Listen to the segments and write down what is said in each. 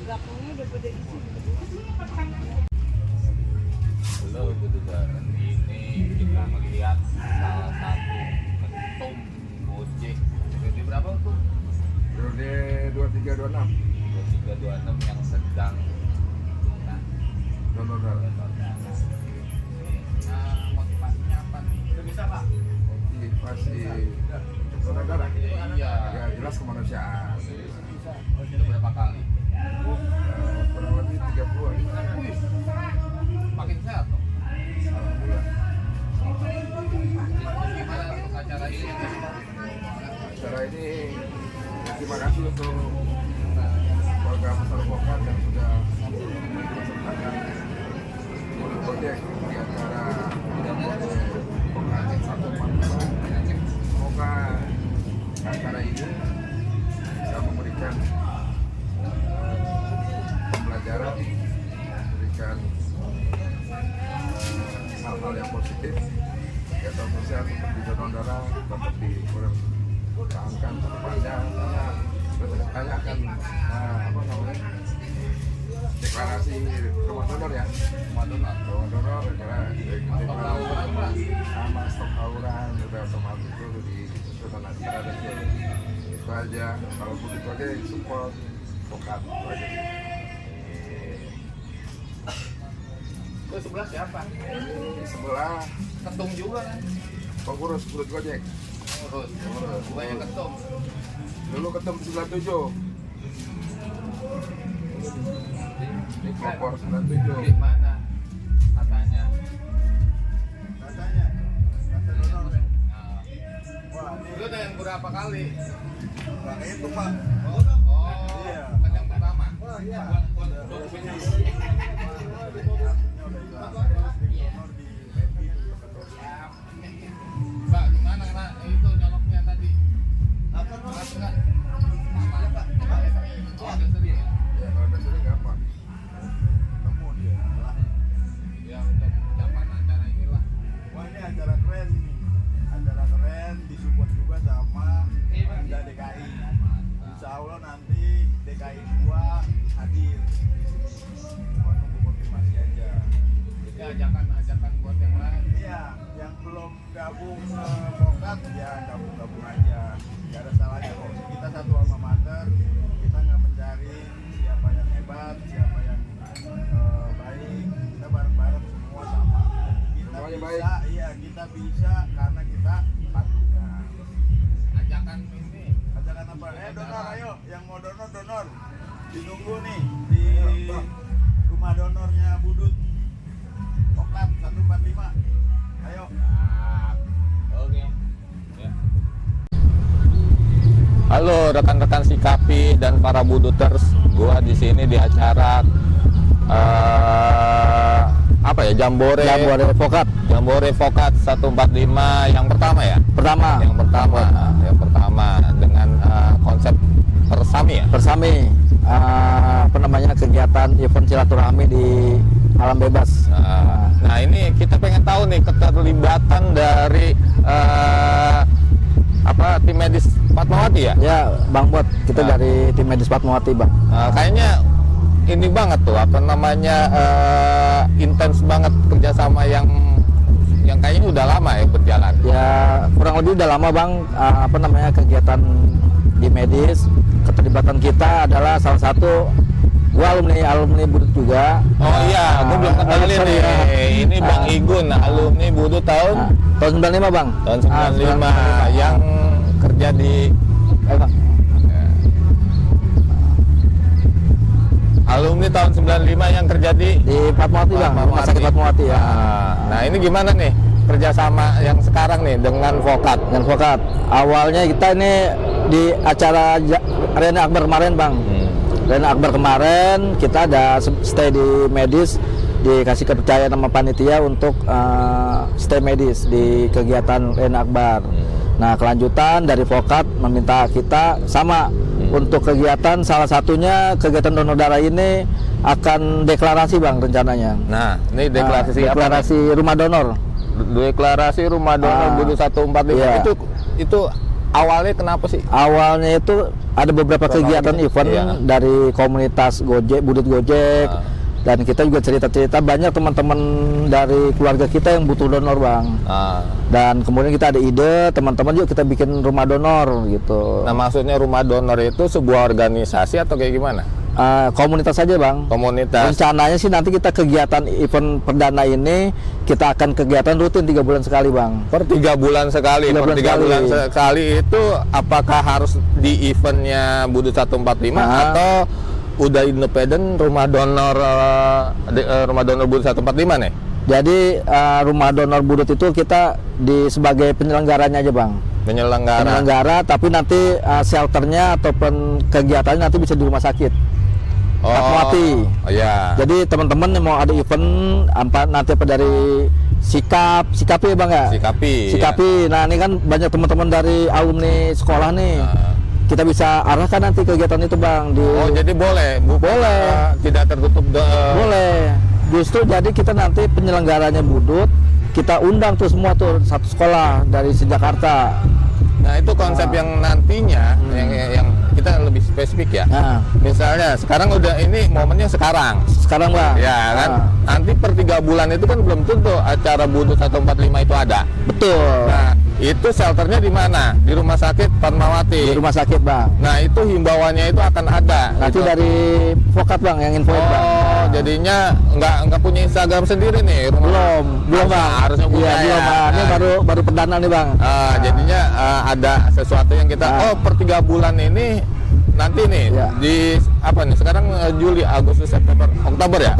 belakangnya udah pada isi. Halo, kebetulan ini kita melihat salah satu ketum Gojek. Periode berapa tuh? Periode 2326 2326 yang sedang donor darah. Nah, motivasinya apa nih? Udah bisa, Pak? Motivasi donor darah. Iya. Ya jelas kemanusiaan. Itu berapa kali? Kurang lebih 30-an. Wih, makin sehat dong. Alhamdulillah. Gimana untuk acara ini? Acara ini terima kasih untuk warga besar Vokat yang sudah mempersembahkan Gojek di acara Vokat 145. Semoga acara ini bisa memberikan pembelajaran, memberikan hal-hal yang positif, kegiatan sosial seperti donor darah dapat dipertahankan ke depannya, karena kedepannya akan deklarasi rumah donor ya, rumah donor karena sama stok tawuran sudah otomatis itu disusun acara dan itu aja. Kalau begitu aja support Vokat itu aja. Itu sebelah siapa? Ini sebelah Ketum juga kan? pengurus Gojek. Terus, banyak ketum. Dulu ketum 97. Ini pelopor 97. Gimana katanya? Katanya donor ya. Nah, Wah, ini lu udah yang berapa kali? bang itu pak. Oh, Iya. kan yang pertama. Iya. Udah punya artinya udah hilang. Terus di donor di Peti itu ketua. Mbak, gimana nak itu nyoloknya tadi? Apa Keras enggak? Sama Pak. Oh, ada sering ya? Ya kalau ada sering gampang. nemu dia. Ya untuk zaman acara inilah. Wah ini acara keren ini. Acara keren disupport juga sama Pemda DKI. Insya Allah nanti DKI 2 hadir. Cuma nunggu konfirmasi aja. Jadi ajakan buat yang lain. Iya, yang belum gabung ke Vokat ya gabung aja. Gak ada salahnya kok. Kita satu alma mater, kita nggak mencari siapa yang hebat, siapa yang baik. Kita bareng-bareng semua sama. Kita Semuanya bisa, baik. iya kita bisa karena kita patuhnya. Ajakan ini. Ajakan apa? Donor ayo, yang mau donor. Ditunggu nih di rumah donornya Budut. Vokat 145. Ayo. Oke. Ya. Halo rekan-rekan Sikapi dan para buduters, gua di sini di acara apa ya, Jambore Vokat 145 yang pertama ya? Yang pertama dengan konsep Persami. Kegiatan event silaturahmi di alam bebas. Nah ini kita pengen tahu nih keterlibatan dari tim medis Fatmawati ya? Ya, Bang Bot, kita dari tim medis Fatmawati, Bang. Kayaknya ini banget tuh intens banget kerjasama yang kayaknya udah lama ya berjalan. Ya, kurang lebih udah lama, Bang. Kegiatan di medis. Keterlibatan kita adalah salah satu gua alumni Budut juga. Oh iya, gua belum kenalin nih. Ya. Ini Bang Igun, alumni Budut tahun 95, Bang. tahun 95 yang kerja di Bang. alumni tahun 95 yang kerja di Fatmawati, Bang. Rumah sakit Fatmawati ya. Nah, ini gimana nih kerjasama yang sekarang nih dengan Vokat? Awalnya kita ini di acara Arena Akbar kemarin, Bang. Arena Akbar kemarin kita ada stay di medis, dikasih kepercayaan sama panitia untuk stay medis di kegiatan Arena Akbar. Nah, kelanjutan dari Vokat meminta kita sama untuk kegiatan, salah satunya kegiatan donor darah ini akan deklarasi, Bang, rencananya. Nah, ini deklarasi rumah donor. Deklarasi rumah donor Budut 145 iya. itu awalnya kenapa sih? Awalnya itu ada beberapa kegiatan event Iya. dari komunitas Gojek, Budut Gojek, dan kita juga cerita-cerita banyak teman-teman dari keluarga kita yang butuh donor bang. Dan kemudian kita ada ide, teman-teman yuk kita bikin rumah donor gitu. Nah maksudnya rumah donor itu sebuah organisasi atau kayak gimana? Komunitas saja bang. Komunitas. Rencananya sih nanti kita kegiatan event perdana ini kita akan kegiatan rutin 3 bulan sekali bang. Per 3 bulan sekali. Tiga Per bulan 3 sekali. bulan sekali itu apakah harus di eventnya Budut 145 atau udah independen rumah donor Budut 145 nih? Jadi rumah donor Budut itu kita sebagai penyelenggaranya aja bang. Penyelenggara, tapi nanti shelternya ataupun kegiatannya nanti bisa di rumah sakit. Fatmawati. Oh iya. Jadi teman-teman yang mau ada event nanti apa dari Sikapi ya bang ya? Sikapi. Nah ini kan banyak teman-teman dari alumni sekolah nih. Kita bisa arahkan nanti kegiatan itu bang. Oh jadi boleh? Boleh. Tidak tertutup? Boleh. Justru jadi kita nanti penyelenggaranya Budut, kita undang tuh semua tuh satu sekolah dari Jakarta. Nah itu konsep yang nantinya yang kita lebih spesifik ya. Misalnya sekarang udah ini momennya sekarang bang. Ya kan. Nanti per 3 bulan itu kan belum tentu acara Budut 145 itu ada. Betul. Nah itu shelternya di mana? Di rumah sakit Fatmawati. Di rumah sakit bang. Nah itu himbauannya itu akan ada. Nanti gitu. Dari Vokat bang yang infoin bang. Jadinya nggak punya Instagram sendiri nih rumah. Belum bang. Harusnya punya. Iya, Ya. Ini baru perdana nih bang. Jadinya ada sesuatu yang kita per 3 bulan ini nanti nih di apa nih sekarang Juli, Agustus, September, Oktober ya?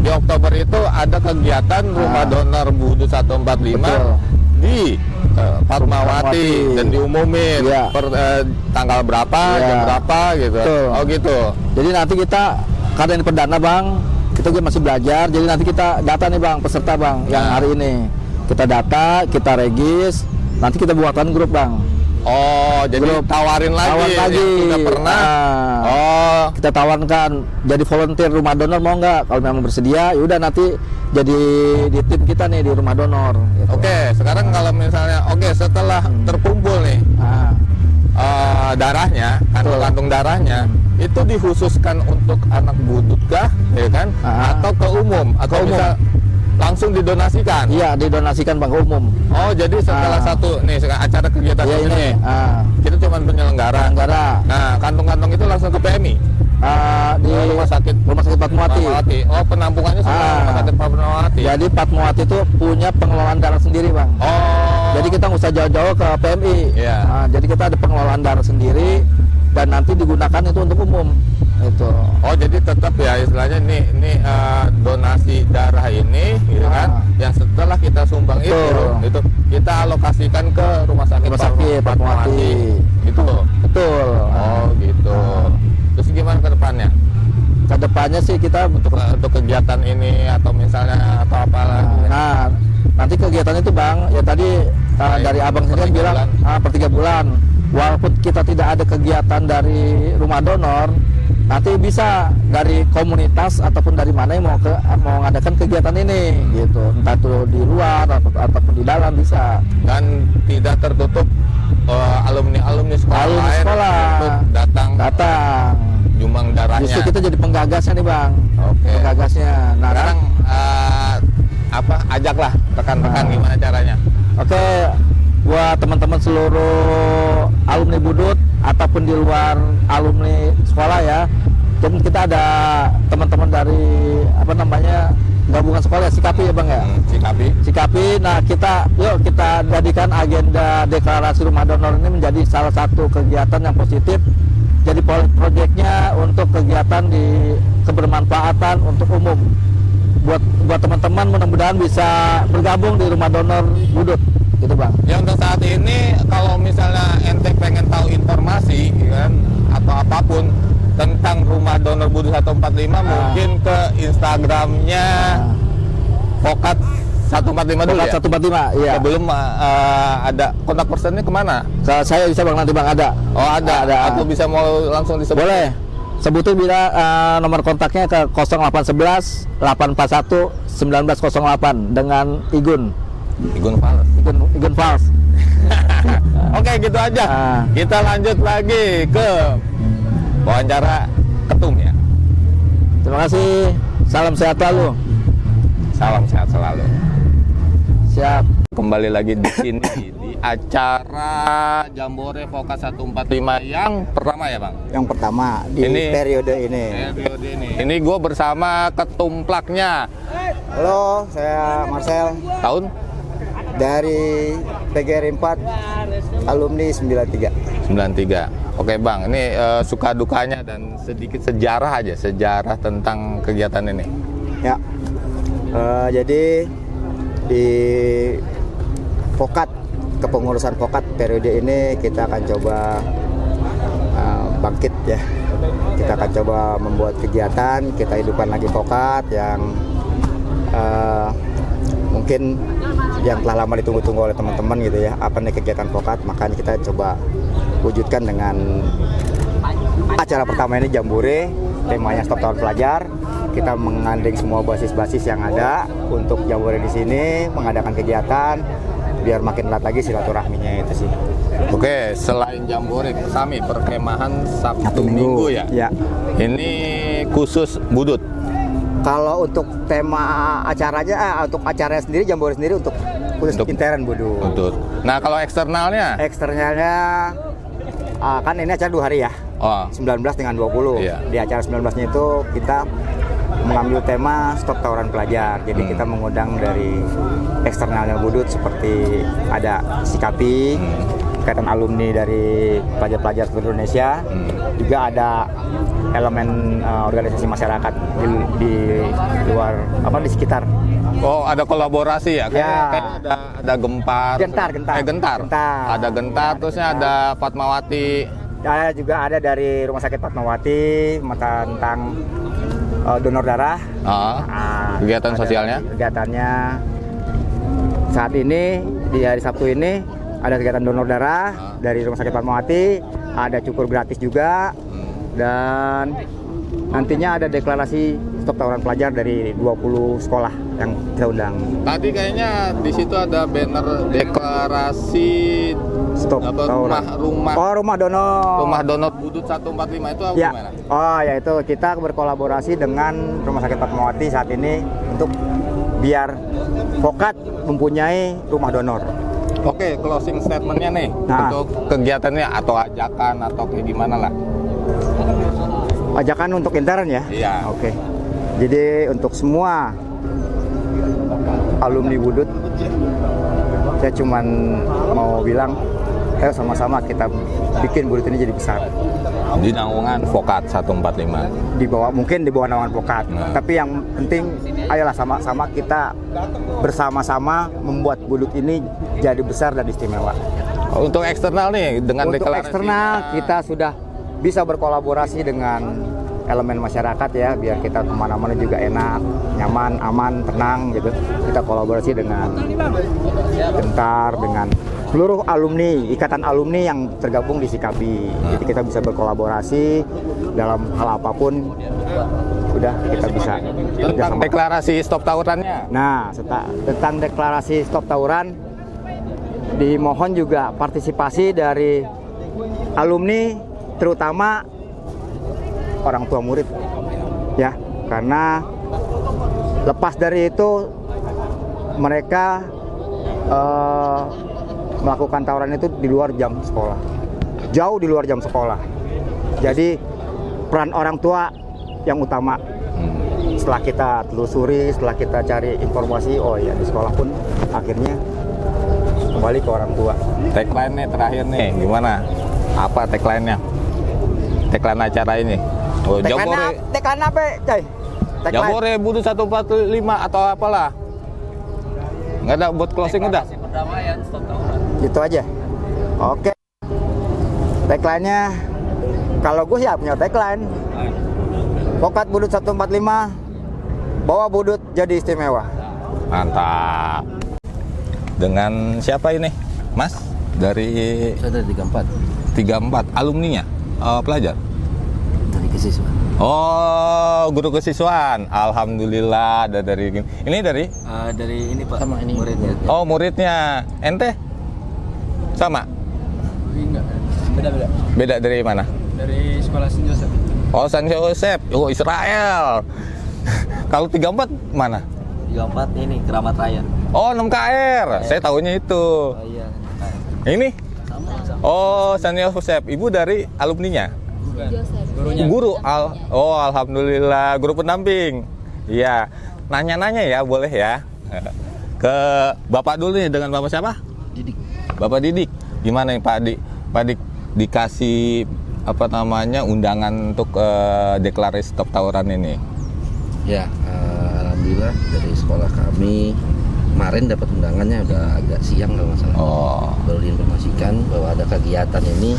Di Oktober itu ada kegiatan rumah donor Budut 145 di Fatmawati dan diumumin per tanggal berapa, jam berapa gitu. Oh gitu. Jadi nanti kita karena ini perdana bang, kita juga masih belajar. Jadi nanti kita data nih bang peserta bang yang hari ini kita data, kita regis, nanti kita buatkan grup bang. Oh, jadi tawarin lagi yang sudah pernah. Kita tawarkan jadi volunteer rumah donor mau nggak? Kalau memang bersedia, yaudah nanti jadi di tim kita nih di rumah donor. Gitu. Oke, sekarang kalau misalnya setelah terkumpul nih darahnya, kantong darahnya, itu dikhususkan untuk anak Budut kah, ya kan? Atau ke umum? Atau bisa langsung didonasikan? Iya, didonasikan bang ke umum. Oh, jadi setelah satu nih acara kegiatan ini, kita cuma penyelenggara. Nah, kantong-kantong itu langsung ke PMI. Di rumah sakit Fatmawati. Oh, penampungannya sama rumah sakit Fatmawati. Jadi Fatmawati itu punya pengelolaan darah sendiri bang. Oh. Jadi kita nggak usah jauh-jauh ke PMI. Jadi kita ada pengelolaan darah sendiri dan nanti digunakan itu untuk umum. Itu. Oh, jadi tetap ya istilahnya ini donasi darah ini, gitu kan? Yang setelah kita sumbang itu kita alokasikan ke rumah sakit Fatmawati. Gitu. Betul. Oh, gitu. Terus gimana ke depannya? Ke depannya sih kita untuk kegiatan ini atau misalnya atau apa lagi? Nah, nanti kegiatan itu bang, ya tadi dari abang sendiri bilang per 3 bulan. Walaupun kita tidak ada kegiatan dari rumah donor, nanti bisa dari komunitas ataupun dari mana yang mau mengadakan kegiatan ini, gitu. Entah itu di luar ataupun di dalam bisa. Dan tidak tertutup alumni sekolah untuk datang nyumbang darahnya. Justru kita jadi penggagasnya nih bang. Penggagasnya. Nah, sekarang ajaklah rekan-rekan gimana caranya. Buat teman-teman seluruh alumni Budut ataupun di luar alumni sekolah ya. Dan kita ada teman-teman dari gabungan sekolah ya, Sikapi ya bang ya. Sikapi. Nah kita jadikan agenda deklarasi rumah donor ini menjadi salah satu kegiatan yang positif. Jadi proyeknya untuk kegiatan di kebermanfaatan untuk umum. Buat teman-teman mudah-mudahan bisa bergabung di rumah donor Budut. Gitu bang. Ya untuk saat ini kalau misalnya ente pengen tahu informasi kan atau apapun tentang rumah donor Budut 145 mungkin ke Instagramnya Vokat 145 dulu ya? 145, iya. Sebelum ada kontak personnya kemana? Saya bisa bang nanti bang ada. Oh ada. Atau bisa mau langsung disebut? Boleh. Sebutin bila nomor kontaknya ke 0811 841 1908 dengan Igun Fals. Oke, gitu aja. Kita lanjut lagi ke wawancara ketum ya. Terima kasih. Salam sehat selalu. Salam sehat selalu. Siap. Kembali lagi di sini di acara Jambore Vokat 145 yang pertama ya, Bang? Yang pertama di periode ini. Ini gue bersama ketumplaknya. Halo, saya Marcel. Tahun? Dari PGRI 4, alumni 93. 93. Oke, Bang, ini suka dukanya dan sedikit sejarah aja, sejarah tentang kegiatan ini. Ya, jadi di Vokat, kepengurusan Vokat periode ini kita akan coba bangkit ya. Kita akan coba membuat kegiatan, kita hidupkan lagi Vokat yang mungkin yang telah lama ditunggu-tunggu oleh teman-teman gitu ya. Apa nih kegiatan Vokat, makanya kita coba wujudkan dengan acara pertama ini Jambore, temanya Stop Tawuran Pelajar. Kita mengandeng semua basis-basis yang ada untuk Jambore di sini, mengadakan kegiatan biar makin erat lagi silaturahminya itu sih. Oke, selain Jambore, Sami perkemahan Sabtu Minggu ya. Ya. Ini khusus budut. Kalau untuk tema acaranya, untuk acaranya sendiri, Jambore sendiri untuk khusus intern budut. Budut. Nah, kalau eksternalnya? Eksternalnya kan ini acara 2 hari ya. Oh. 19 dengan 20. Iya. Di acara 19-nya itu kita mengambil tema Stop Tawuran Pelajar. Jadi kita mengundang dari eksternalnya budut seperti ada Sikapi, ikatan alumni dari pelajar-pelajar seluruh Indonesia. Juga ada elemen organisasi masyarakat di luar di sekitar. Oh, ada kolaborasi ya? Kayak ada Gempar. Gentar. Ada Gentar, terusnya ada Fatmawati. Juga ada dari Rumah Sakit Fatmawati tentang donor darah. Kegiatan sosialnya? Kegiatannya saat ini di hari Sabtu ini ada kegiatan donor darah dari Rumah Sakit Fatmawati, ada cukur gratis juga, dan nantinya ada deklarasi Stop Tawuran Pelajar dari 20 sekolah yang kita undang. Tadi kayaknya di situ ada banner deklarasi Stop Tawuran. Rumah donor. Rumah donor budut 145 itu apa gimana? Ya itu kita berkolaborasi dengan Rumah Sakit Fatmawati saat ini untuk biar Vokat mempunyai rumah donor. Oke, closing statementnya nih untuk kegiatannya atau ajakan atau kayak gimana lah? Ajakan untuk intern ya? Iya. Oke. Jadi untuk semua alumni budut, saya cuman mau bilang, ayo sama-sama kita bikin budut ini jadi besar. Di naungan Vokat 145. Mungkin di bawah naungan Vokat. Tapi yang penting, ayolah sama-sama kita bersama-sama membuat budut ini jadi besar dan istimewa. Untuk eksternal nih, dengan untuk deklarasi. Eksternal kita sudah bisa berkolaborasi dengan elemen masyarakat ya, biar kita kemana-mana juga enak, nyaman, aman, tenang gitu. Kita kolaborasi dengan Gentar, dengan seluruh alumni, ikatan alumni yang tergabung di Sikapi. Jadi kita bisa berkolaborasi dalam hal apapun, udah kita bisa. Tentang deklarasi stop tawurannya. Nah, tentang deklarasi stop tawuran, dimohon juga partisipasi dari alumni, terutama orang tua murid ya, karena lepas dari itu mereka melakukan tawuran itu di luar jam sekolah, jauh di luar jam sekolah. Jadi peran orang tua yang utama. Setelah kita telusuri, setelah kita cari informasi, oh ya di sekolah pun akhirnya kembali ke orang tua. Tagline-nya terakhir nih, gimana? Apa tagline-nya? Tagline acara ini? Oh, Tagline apa, coy? Jambore budut 145 atau apalah? Nggak ada buat closing udah? Perdamaian, stop tawuran. Gitu aja. Oke. Tagline-nya, kalau gue ya punya tagline. Vokat budut 145, bawa budut jadi istimewa. Mantap. Dengan siapa ini, Mas? Dari Saya dari 34. 34, alumninya? Pelajar? Dari kesiswaan. Oh, guru kesiswaan. Alhamdulillah ada dari ini dari? Dari ini Pak. Sama ini muridnya. Oh, muridnya. Ente? Sama? Enggak. Beda-beda. Beda dari mana? Dari sekolah Saint Joseph. Oh, Saint Joseph. Oh, Israel. Kalau 34 mana? 34 ini Keramat Raya. Oh, 6KR. Saya tahunya itu. Oh iya. Ini? Oh, Saint Joseph. Ibu dari alumninya? Bukan. Gurunya. Guru. Oh, alhamdulillah. Guru pendamping. Iya. Nanya-nanya ya, boleh ya. Ke Bapak dulu nih, dengan Bapak siapa? Didik. Bapak Didik. Gimana nih Pak Dik? Pak Dik dikasih apa namanya undangan untuk deklarasi stop tawuran ini? Ya, alhamdulillah dari sekolah kami kemarin dapat undangannya udah agak siang kalau nggak salah. Oh. Baru diinformasikan bahwa ada kegiatan ini.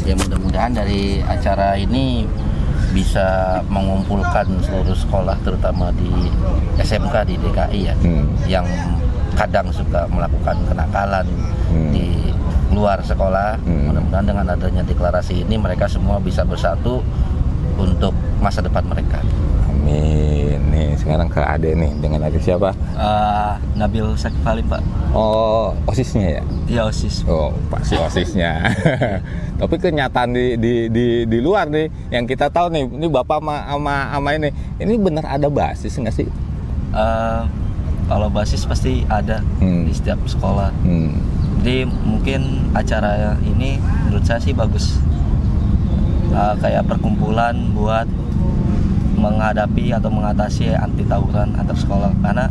Ya mudah-mudahan dari acara ini bisa mengumpulkan seluruh sekolah terutama di SMK di DKI ya, yang kadang suka melakukan kenakalan di luar sekolah. Mudah-mudahan dengan adanya deklarasi ini mereka semua bisa bersatu untuk masa depan mereka. Amin. Nih sekarang ke Ade nih, dengan Ade siapa? Nabil Sakifali, Pak. Oh, OSIS-nya ya? Iya, OSIS. Oh, Pak si OSIS-nya. Tapi kenyataan di luar nih yang kita tahu nih, ini Bapak sama ini benar ada basis nggak sih? Kalau basis pasti ada di setiap sekolah. Jadi mungkin acara ini menurut saya sih bagus. Kayak perkumpulan buat menghadapi atau mengatasi anti tawuran antar sekolah, karena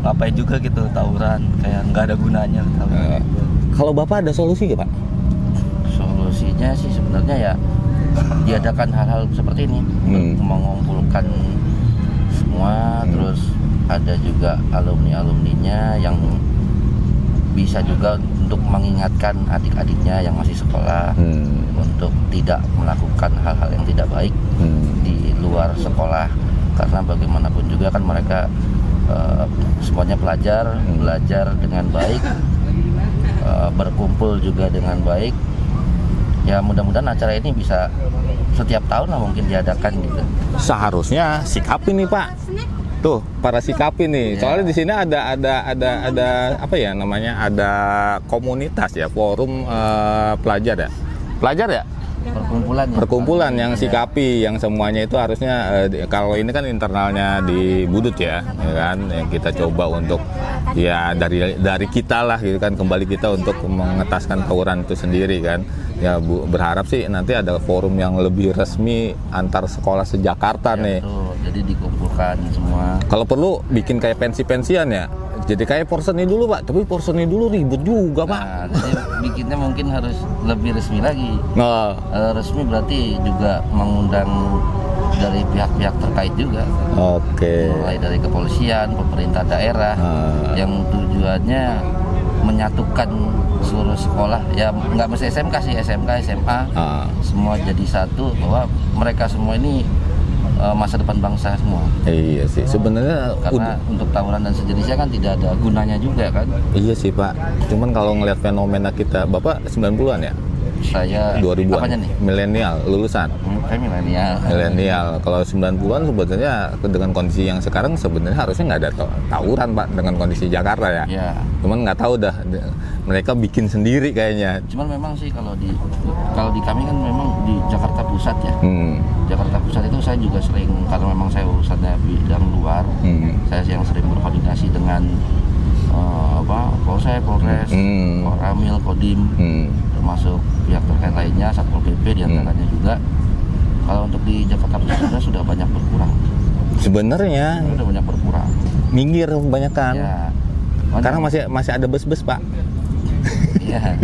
ngapain juga gitu tawuran, kayak nggak ada gunanya tawuran. Kalau Bapak ada solusi nggak Pak? Solusinya sih sebenarnya ya diadakan hal-hal seperti ini untuk mengumpulkan semua, terus ada juga alumni-alumninya yang bisa juga untuk mengingatkan adik-adiknya yang masih sekolah untuk tidak melakukan hal-hal yang tidak baik di luar sekolah, karena bagaimanapun juga kan mereka semuanya belajar dengan baik, berkumpul juga dengan baik. Ya mudah-mudahan acara ini bisa setiap tahun lah mungkin diadakan gitu. Seharusnya sikapin nih Pak. Tuh, para sikapin nih. Soalnya di sini ada apa ya namanya? Ada komunitas ya, forum pelajar ya. Pelajar ya? Perkumpulan yang sikapi, yang semuanya itu harusnya kalau ini kan internalnya di Budut ya kan, yang kita coba untuk ya dari kita lah gitu kan, kembali kita untuk mengetaskan tawuran itu sendiri kan. Ya berharap sih nanti ada forum yang lebih resmi antar sekolah se-Jakarta ya, nih. Betul. Jadi dikumpulkan semua. Kalau perlu bikin kayak pensi-pensian ya. Jadi kayak porseni dulu Pak, tapi porseni dulu ribet juga Pak. Nah, jadi bikinnya mungkin harus lebih resmi lagi. Resmi berarti juga mengundang dari pihak-pihak terkait juga. Oke. Mulai dari kepolisian, pemerintah daerah, yang tujuannya menyatukan seluruh sekolah. Ya nggak mesti SMK sih, SMK, SMA, semua jadi satu, bahwa mereka semua ini masa depan bangsa semua. Iya sih, sebenarnya karena untuk tawuran dan sejenisnya kan tidak ada gunanya juga kan. Iya sih Pak, cuman kalau ngelihat fenomena kita, Bapak 90-an ya? Saya 2000-an. Apanya nih? Milenial, lulusan. Saya milenial. Milenial. Kalau 90-an sebenarnya dengan kondisi yang sekarang sebenarnya harusnya nggak ada tawuran Pak, dengan kondisi Jakarta ya. Iya. Cuman nggak tahu dah, mereka bikin sendiri kayaknya. Cuman memang sih kalau di kami kan memang di Jakarta Pusat ya. Jakarta Pusat itu saya juga sering, karena memang saya urusannya bidang luar, saya yang sering berkoordinasi dengan Polsek, Polres, Koramil, Kodim, termasuk pihak terkait lainnya, Satpol PP diantaranya juga. Kalau untuk di Jakarta Pusat sudah banyak berkurang. Sebenarnya sudah banyak berkurang. Minggir kebanyakan. Ya. Karena masih ada bus-bus Pak. Iya.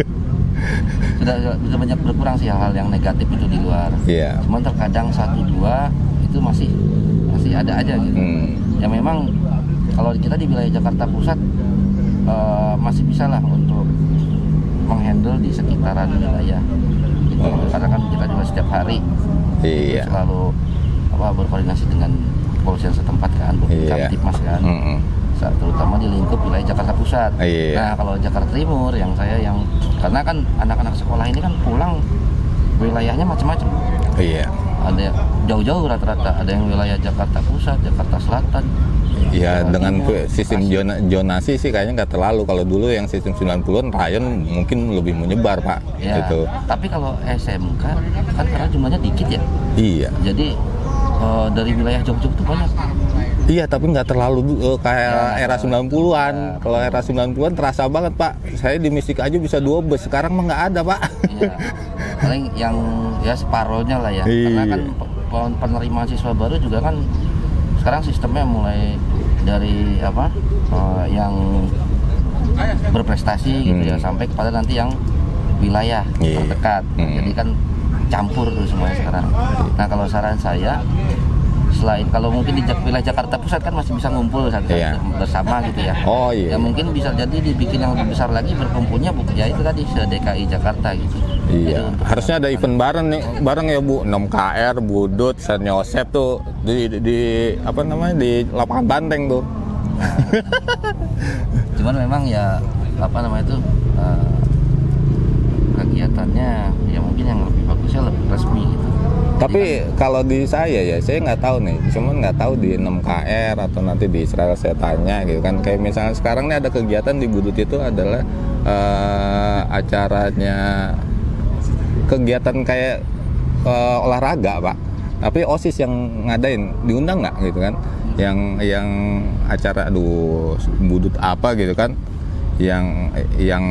Sudah banyak berkurang sih hal-hal yang negatif itu di luar. Iya. Cuman terkadang 1-2 itu masih ada aja gitu. Ya memang kalau kita di wilayah Jakarta Pusat masih bisa lah untuk menghandle di sekitaran wilayah gitu. Karena kan kita juga setiap hari selalu berkoordinasi dengan kepolisian setempat kan, Kamtipmas kan, terutama di lingkup wilayah Jakarta Pusat. Nah kalau Jakarta Timur karena kan anak-anak sekolah ini kan pulang wilayahnya macam-macam. ada yang jauh-jauh rata-rata, ada yang wilayah Jakarta Pusat, Jakarta Selatan. Ya dengan sistem zonasi sih kayaknya nggak terlalu. Kalau dulu yang sistem 90-an rayon mungkin lebih menyebar Pak. Ya, Gitu. tapi kalau SMK kan karena jumlahnya dikit ya. Iya. Jadi dari wilayah Jogja itu banyak. Iya, tapi nggak terlalu kayak era 90-an. Kalau era 90-an terasa banget Pak. Saya di Mistik aja bisa 2 bus. Sekarang mah nggak ada Pak. Iya. Paling yang ya separohnya lah ya. Karena kan penerimaan siswa baru juga kan sekarang sistemnya mulai dari yang berprestasi gitu ya sampai kepada nanti yang wilayah terdekat. Jadi kan campur tuh semuanya sekarang. Nah kalau saran saya, selain kalau mungkin di wilayah Jakarta Pusat kan masih bisa ngumpul bersama gitu ya. Oh iya. Ya mungkin bisa jadi dibikin yang lebih besar lagi, berkumpulnya ya itu tadi se-DKI Jakarta gitu. Iya. Harusnya ada event bareng ya Bu. 6KR, Budut, San Yosep tuh di lapangan Banteng tuh. Cuman memang ya kegiatannya ya mungkin yang lebih bagusnya lebih resmi gitu. Tapi kalau di saya nggak tahu nih, cuman nggak tahu di 6KR atau nanti di Israel saya tanya gitu kan. Kayak misalnya sekarang nih ada kegiatan di Budut itu adalah acaranya kegiatan kayak olahraga Pak. Tapi OSIS yang ngadain, diundang nggak gitu kan? Yang acara Budut apa gitu kan? Yang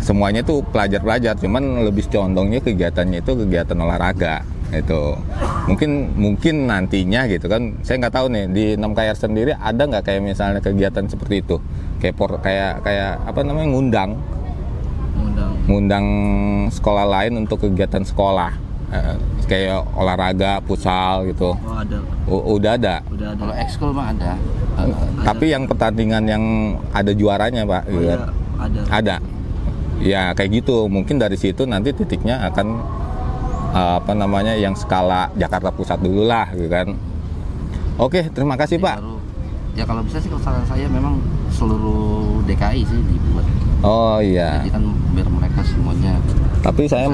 semuanya tuh pelajar-pelajar, cuman lebih condongnya kegiatannya itu kegiatan olahraga itu. Mungkin nantinya gitu kan, saya nggak tahu nih di 6KR sendiri ada nggak kayak misalnya kegiatan seperti itu, kayak ngundang sekolah lain untuk kegiatan sekolah, kayak olahraga, futsal gitu. Udah ada. Kalau ekskul mah ada. Tapi yang pertandingan yang ada juaranya Pak, gitu kan? Ada. Ya kayak gitu. Mungkin dari situ nanti titiknya akan yang skala Jakarta Pusat dulu lah, gitu kan? Oke, terima kasih Pak. Ya kalau bisa sih kalau saran saya memang seluruh DKI sih dibuat. Oh iya. Jadi kan biar mereka semuanya. Tapi saya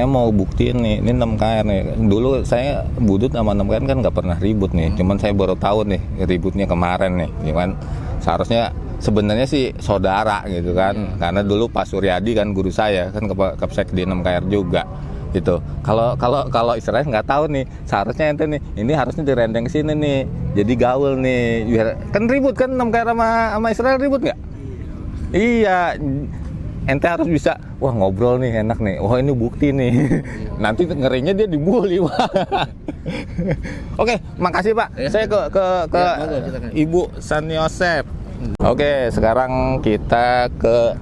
mau buktiin nih, ini 6KR nih. Dulu saya Budut sama 6KR kan nggak pernah ribut nih. Cuman saya baru tahu nih ributnya kemarin nih, cuman seharusnya sebenarnya sih saudara gitu kan. Karena dulu Pak Suryadi kan guru saya kan Kapsek di 6KR juga. Gitu. Kalau Israel nggak tahu nih, seharusnya ente nih, ini harusnya direndeng sini nih, jadi gaul nih, kan ribut kan 6KR sama Israel ribut nggak? Iya, ente harus bisa, wah ngobrol nih enak nih, wah ini bukti nih, nanti ngerinya dia dibully. Oke, makasih Pak, saya ke Ibu San Yosep. Oke, sekarang kita ke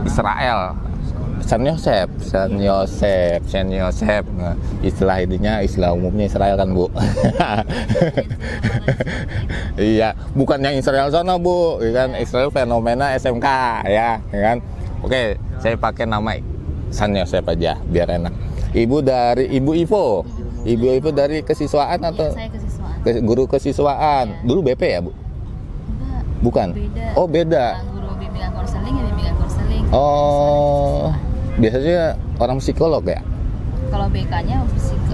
Israel. San Yosep. Nah, istilah umumnya Israel kan Bu. Iya, bukan yang Israel sana Bu, kan Israel fenomena SMK ya kan. Oke, saya pakai nama San Yosep aja biar enak. Ibu Ivo dari kesiswaan atau? Saya kesiswaan. Guru kesiswaan. Ya. Dulu BP ya Bu? Enggak. Bukan. Beda. Oh beda. Guru bimbingan konseling. Oh. Biasanya orang psikolog ya? Kalau BK-nya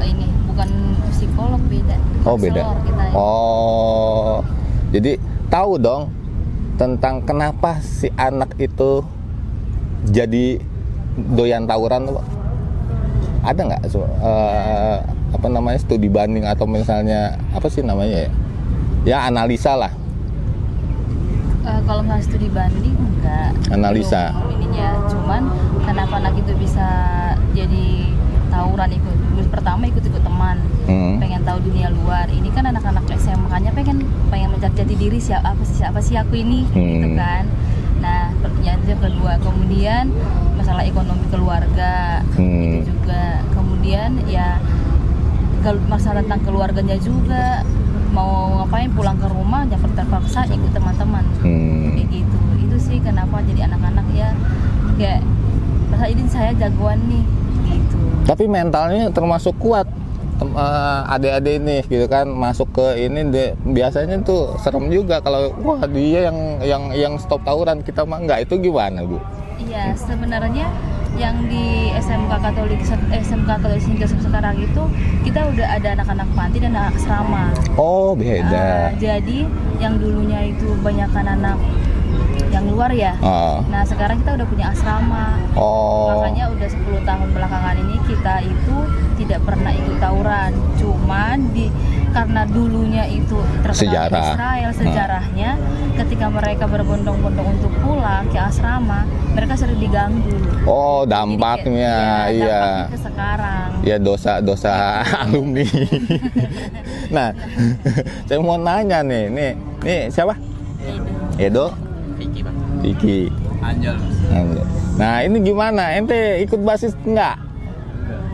ini bukan psikolog, beda. Oh beda. Kita, ya. Oh, jadi tahu dong tentang kenapa si anak itu jadi doyan tawuran tuh? Ada nggak studi banding atau misalnya apa sih namanya ya? Ya analisa lah. Kalau misalnya studi banding enggak. Analisa. Ininya, cuman kenapa anak itu bisa jadi tawuran pertama ikut teman, pengen tahu dunia luar. Ini kan anak-anak SMA-nya pengen mencari jati diri siapa sih aku ini, gitu kan. Nah, yang kedua, kemudian masalah ekonomi keluarga itu juga. Kemudian ya masalah tentang keluarganya juga, mau ngapain pulang ke rumah jangan terpaksa ikut teman-teman, kayak gitu. Itu sih kenapa jadi anak-anak ya kayak rasa ini saya jagoan nih, gitu. Tapi mentalnya termasuk kuat. Adik-adik ini gitu kan masuk ke ini biasanya tuh serem juga kalau wah dia yang stop tawuran, kita mah enggak. Itu gimana Bu? Iya, sebenarnya yang di SMK Katolik St. Joseph sekarang itu kita udah ada anak-anak panti dan anak asrama. Oh, beda. Jadi yang dulunya itu banyakkan anak yang luar ya. Nah, sekarang kita udah punya asrama. Makanya udah 10 tahun belakangan ini kita itu tidak pernah ikut tawuran. Cuman karena dulunya itu terkenal di Israel sejarahnya, ketika mereka berbondong-bondong untuk pulang ke asrama, mereka sering diganggu. Oh, dampaknya, dampaknya ke sekarang. Ya dosa-dosa alumni. Nah, saya mau nanya nih siapa? Edo. Vicky. Anjal. Nah, ini gimana? Ente ikut basis enggak?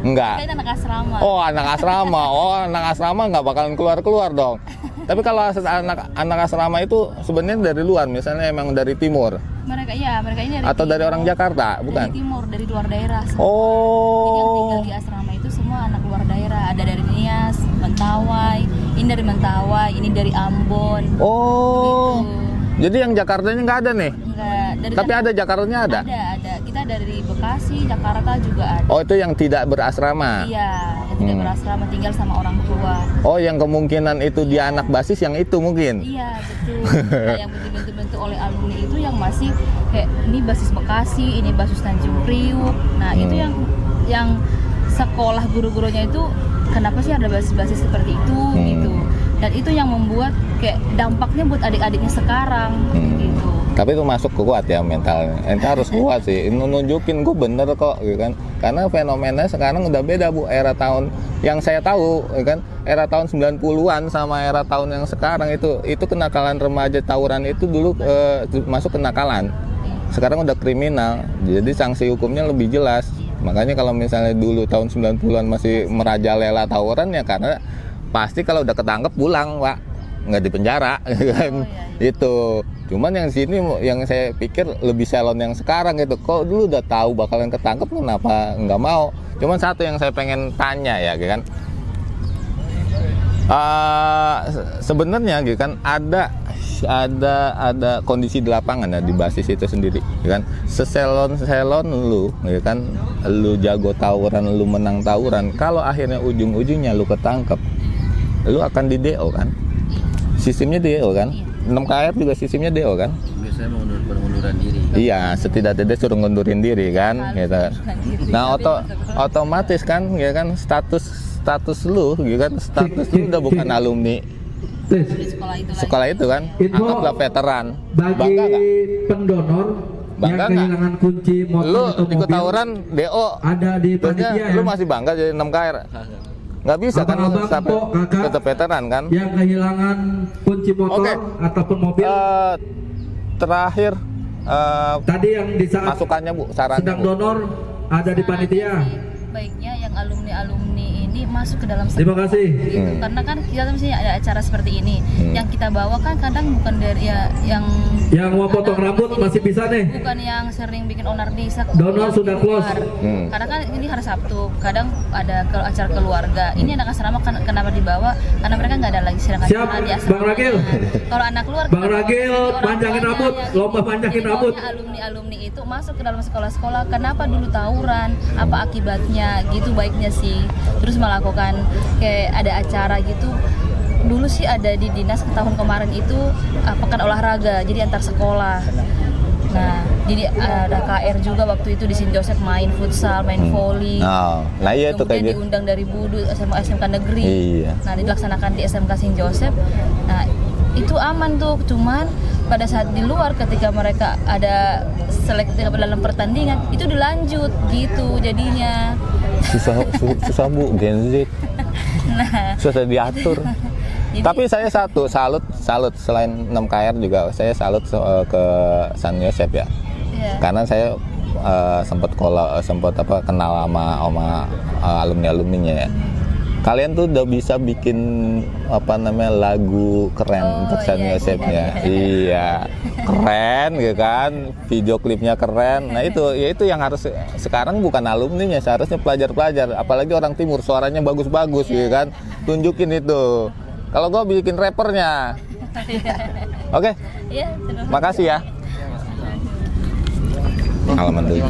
Kita anak asrama. Oh, anak asrama. Anak asrama nggak bakalan keluar dong. Tapi kalau anak asrama itu sebenarnya dari luar, misalnya emang dari timur. Mereka ini dari atau timur, dari orang Jakarta, bukan? Dari timur, dari luar daerah. Oh. Jadi yang tinggal di asrama itu semua anak luar daerah. Ada dari Nias, Mentawai, ini dari Mentawai, ini dari Ambon. Oh. Gitu. Jadi yang Jakartanya nggak ada nih? Enggak. Tapi ada Jakartanya ada? Ada. Kita dari Bekasi, Jakarta juga ada. Oh, itu yang tidak berasrama? Iya, yang tidak berasrama, tinggal sama orang tua. Oh, yang kemungkinan itu dia anak basis yang itu mungkin? Iya, betul. Nah, yang dibentuk oleh alumni itu yang masih kayak ini basis Bekasi, ini basis Tanjung Priuk. Nah, itu yang sekolah guru-gurunya itu kenapa sih ada basis-basis seperti itu gitu. Dan itu yang membuat kayak dampaknya buat adik-adiknya sekarang gitu. Tapi itu masuk kuat ya mentalnya. Ente harus kuat sih. Nunjukin gue bener kok gitu kan. Karena fenomena sekarang udah beda Bu. Era tahun yang saya tahu gitu kan, era tahun 90-an sama era tahun yang sekarang itu kenakalan remaja tawuran itu dulu masuk kenakalan. Sekarang udah kriminal. Jadi sanksi hukumnya lebih jelas. Makanya kalau misalnya dulu tahun 90-an masih merajalela tawuran ya karena pasti kalau udah ketangkep pulang, Pak. Nggak di penjara kan. Itu. Cuman yang sini yang saya pikir lebih salon yang sekarang gitu. Kok dulu udah tahu bakalan ketangkep kenapa nggak mau? Cuman satu yang saya pengen tanya ya kan. Sebenarnya gitu kan ada kondisi di lapangan ya di basis itu sendiri kan. Seselon lu gitu kan, lu jago tawuran, lu menang tawuran, kalau akhirnya ujung-ujungnya lu ketangkep, lu akan di DO kan. Sistemnya DO kan. 6KR juga sistemnya DO kan. Biasanya pengunduran diri. Iya, setidak-tidaknya suruh ngundurin diri kan gitu. Nah, otomatis kan ya kan status lu gitu kan, status lu udah bukan alumni Di sekolah itu kan, anggaplah veteran. Bangga nggak? Pendonor Bangga yang kehilangan kunci motor Lu atau ikut mobil tawuran DO, ada di panitia lu ya? masih bangga jadi 6KR? Nggak bisa kan, lu Abang-abang, sampai Mpok, kakak, tetap veteran kan. yang kehilangan kunci motor Oke. ataupun mobil. Terakhir Tadi yang di saat masukannya Bu, sarannya sedang Bu. donor ada di panitia. Baiknya yang alumni ini masuk ke dalam Terima kasih. gitu. Karena kan kita misalnya ada acara seperti ini, yang kita bawa kan kadang bukan dari yang mau potong rambut masih bisa nih. bukan yang sering bikin onar di Donor sudah close. Karena kan ini hari Sabtu, kadang ada acara keluarga. Ini anak asrama kenapa dibawa? Karena mereka nggak ada lagi sedangkan Siap, di asrama. Bang Ragil. Kalau anak keluar, Bang Ragil, panjangin rambut, lomba panjangin rambut. Alumni itu masuk ke dalam sekolah-sekolah. Kenapa dulu tawuran? Apa akibatnya? Gitu baiknya sih. Terus melakukan kayak ada acara gitu. Dulu sih ada di dinas tahun kemarin itu pekan olahraga, jadi antar sekolah. Nah, jadi ada KR juga waktu itu di St. Joseph main futsal, main volley. Nah iya itu kayak gitu. Diundang dari Budu, SMK Negeri. Iya. Nah, dilaksanakan di SMK St. Joseph. Nah, itu aman tuh, cuman pada saat di luar ketika mereka ada selektif dalam pertandingan itu dilanjut gitu jadinya. Susah Bu, Gen Z. Nah, Susah diatur. jadi, Tapi saya salut selain 6KR juga saya salut ke San Yosep ya. ya. Karena saya sempat kenal sama alumni-alumninya ya. Kalian tuh udah bisa bikin lagu keren untuk San Yosepnya. Iya. Keren gitu kan. Video klipnya keren. Nah, itu yang harus sekarang bukan alumninya, seharusnya pelajar-pelajar, apalagi orang timur suaranya bagus-bagus gitu kan. Tunjukin itu. Kalau gua bikin rappernya. Oke. Iya, terima kasih. Makasih ya. Halaman dulu.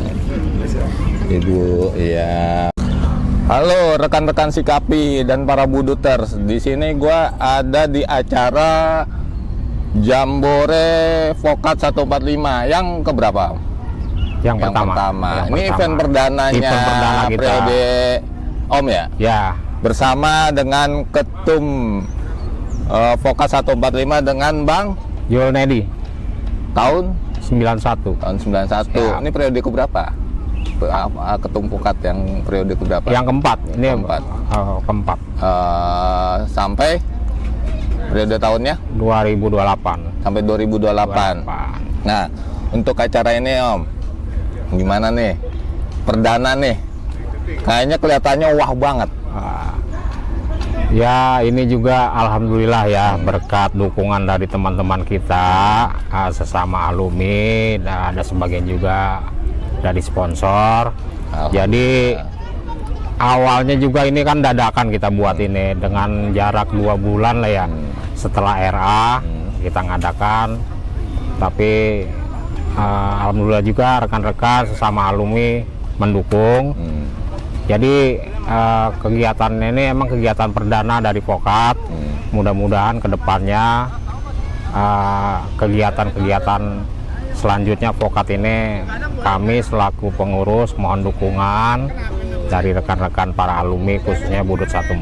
Ibu, iya. Halo rekan-rekan Sikapi dan para buduters. Di sini gua ada di acara Jambore Vokat 145 yang keberapa? Yang pertama. Ini event perdananya Event perdana kita. periode Om ya? Ya, Bersama dengan Ketum Vokat 145 dengan Bang Yulnedi tahun 91. tahun 91. Ya. Ini periode keberapa? Ketum Vokat yang periode keberapa? Yang keempat. Ini Keempat. keempat. Sampai periode tahunnya 2028. sampai 2028. Nah, untuk acara ini Om, gimana nih? Perdana nih. Kayaknya kelihatannya wah banget. Ya, ini juga alhamdulillah ya berkat dukungan dari teman-teman kita sesama alumni, dan ada sebagian juga dari sponsor. Jadi awalnya juga ini kan dadakan kita buat ini dengan jarak 2 bulan lah ya setelah RA kita ngadakan. Tapi alhamdulillah juga rekan-rekan sesama alumni mendukung. Jadi kegiatan ini emang kegiatan perdana dari Vokat. Mudah-mudahan kedepannya kegiatan-kegiatan selanjutnya Vokat ini kami selaku pengurus mohon dukungan dari rekan-rekan para alumni khususnya Budut 145.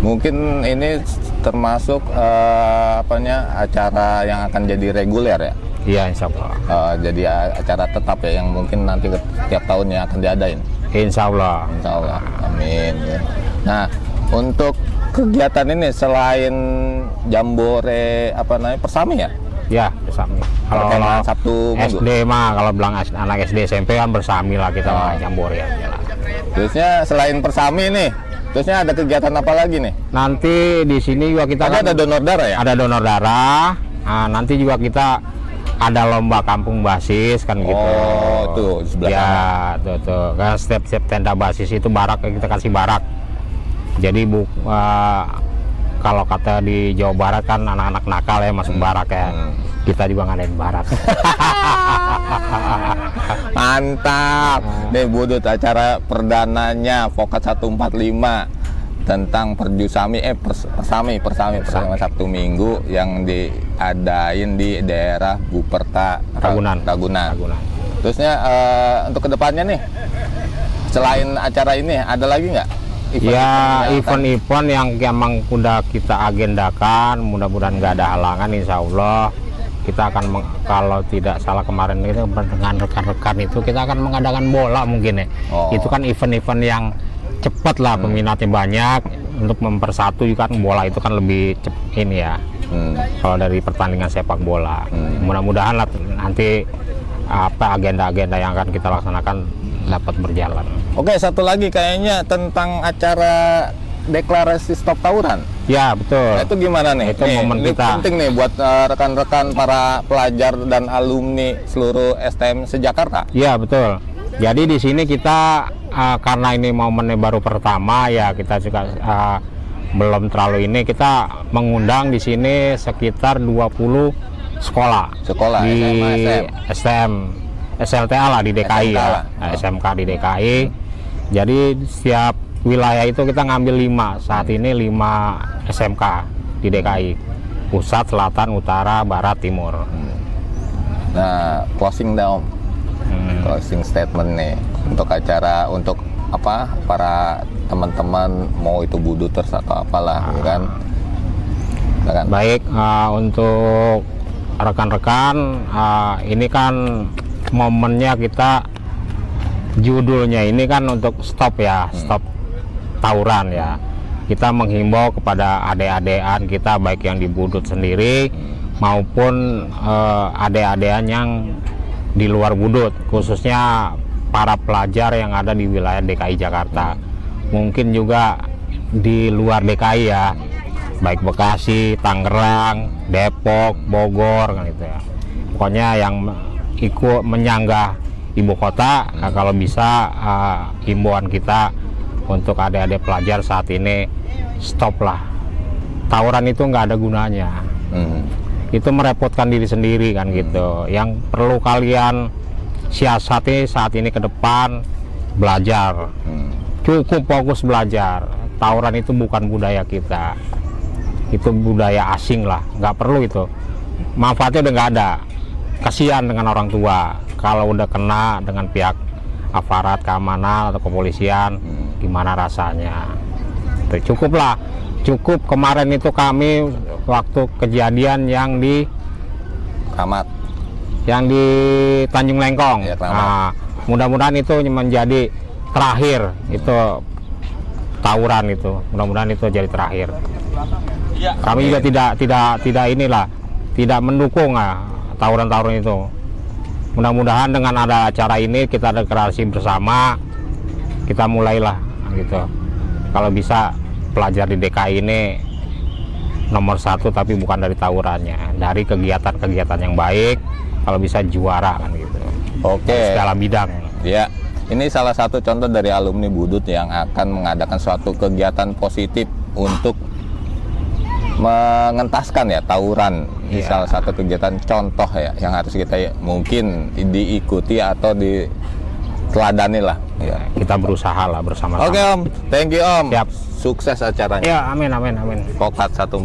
Mungkin ini termasuk acara yang akan jadi reguler ya? Iya, insya Allah. Jadi acara tetap ya yang mungkin nanti tiap tahunnya akan diadain. Insya Allah. Insya Allah, amin. Nah, untuk kegiatan ini selain Jambore Persami ya? Ya, bersami. Kalau Perkemahan Sabtu Minggu. SD mah, kalau bilang anak SD SMP kan bersami lah kita mah Jambore aja lah. Terusnya selain Persami nih, terusnya ada kegiatan apa lagi nih? Nanti di sini juga kita Ada donor darah ya? Ada donor darah. Nah, nanti juga kita ada lomba kampung basis kan gitu. Oh, tuh di sebelah ya, sana. tuh. Kan setiap tenda basis itu barak, kita kasih barak. Jadi kalau kata di Jawa Barat kan anak-anak nakal ya masuk barak ya. Kita juga ngadain barak. Mantap. Nih Budut, acara perdananya Vokat 145 tentang Perjusami Persami Sabtu Minggu yang diadain di daerah Buperta Ragunan. Terusnya untuk kedepannya nih, selain acara ini ada lagi nggak? Event-event yang emang udah kita agendakan, mudah-mudahan nggak ada halangan, insya Allah kita akan kalau tidak salah kemarin itu dengan rekan-rekan itu kita akan mengadakan bola mungkin ya. Itu kan event-event yang cepat lah, peminatnya banyak, untuk mempersatu juga kan bola itu kan lebih cepat ini ya. Kalau dari pertandingan sepak bola, mudah-mudahan nanti agenda-agenda yang akan kita laksanakan dapat berjalan. Oke, satu lagi kayaknya tentang acara deklarasi stop tawuran. Ya, betul. Nah, itu gimana nih? Itu momen ini kita. penting nih buat rekan-rekan para pelajar dan alumni seluruh STM se-Jakarta. Ya, betul. Jadi di sini kita karena ini momennya baru pertama ya, kita juga belum terlalu ini, kita mengundang di sini sekitar 20 sekolah di SLTA lah di DKI ya, SMK di DKI. Jadi setiap wilayah itu kita ngambil 5, saat ini 5 SMK di DKI, Pusat, Selatan, Utara, Barat, Timur. Nah, closing dah Om. Closing statement nih untuk acara, untuk para teman-teman, mau itu buduters atau apalah kan. Baik, untuk rekan-rekan, ini kan momennya kita, judulnya ini kan untuk stop ya, stop tawuran ya. Kita menghimbau kepada adik-adikan kita baik yang di Budut sendiri maupun adik-adikan yang di luar Budut, khususnya para pelajar yang ada di wilayah DKI Jakarta, mungkin juga di luar DKI ya, baik Bekasi, Tangerang, Depok, Bogor kan gitu ya. Pokoknya yang ikut menyanggah ibu kota, kalau bisa himbauan kita untuk adik-adik pelajar saat ini, stop lah. Tawuran itu nggak ada gunanya. Itu merepotkan diri sendiri kan gitu. Yang perlu kalian siasatnya saat ini ke depan belajar, cukup fokus belajar. Tawuran itu bukan budaya kita, itu budaya asing lah, nggak perlu itu. Manfaatnya udah nggak ada. Kasihan dengan orang tua kalau udah kena dengan pihak aparat keamanan atau kepolisian, gimana rasanya. Cukup lah, cukup. Kemarin itu kami waktu kejadian yang di Kramat, yang di Tanjung Lengkong. Ya, nah, mudah-mudahan itu menjadi terakhir itu tawuran itu. Mudah-mudahan itu jadi terakhir. Kami juga tidak inilah, tidak mendukung tawuran-tawuran itu. Mudah-mudahan dengan ada acara ini kita deklarasi bersama, kita mulailah gitu. Kalau bisa pelajar di DKI ini nomor 1, tapi bukan dari tawurannya, dari kegiatan-kegiatan yang baik. Kalau bisa juara kan gitu. Oke. Segala bidang. Ya, ini salah satu contoh dari alumni Budut yang akan mengadakan suatu kegiatan positif untuk mengentaskan ya tawuran. Ini salah satu kegiatan contoh ya yang harus kita mungkin diikuti atau diteladani lah. Ya. Kita berusaha lah bersama-sama. Oke Om, thank you Om. Siap. Sukses acaranya. Ya, amin, amin, amin. Pokat 145.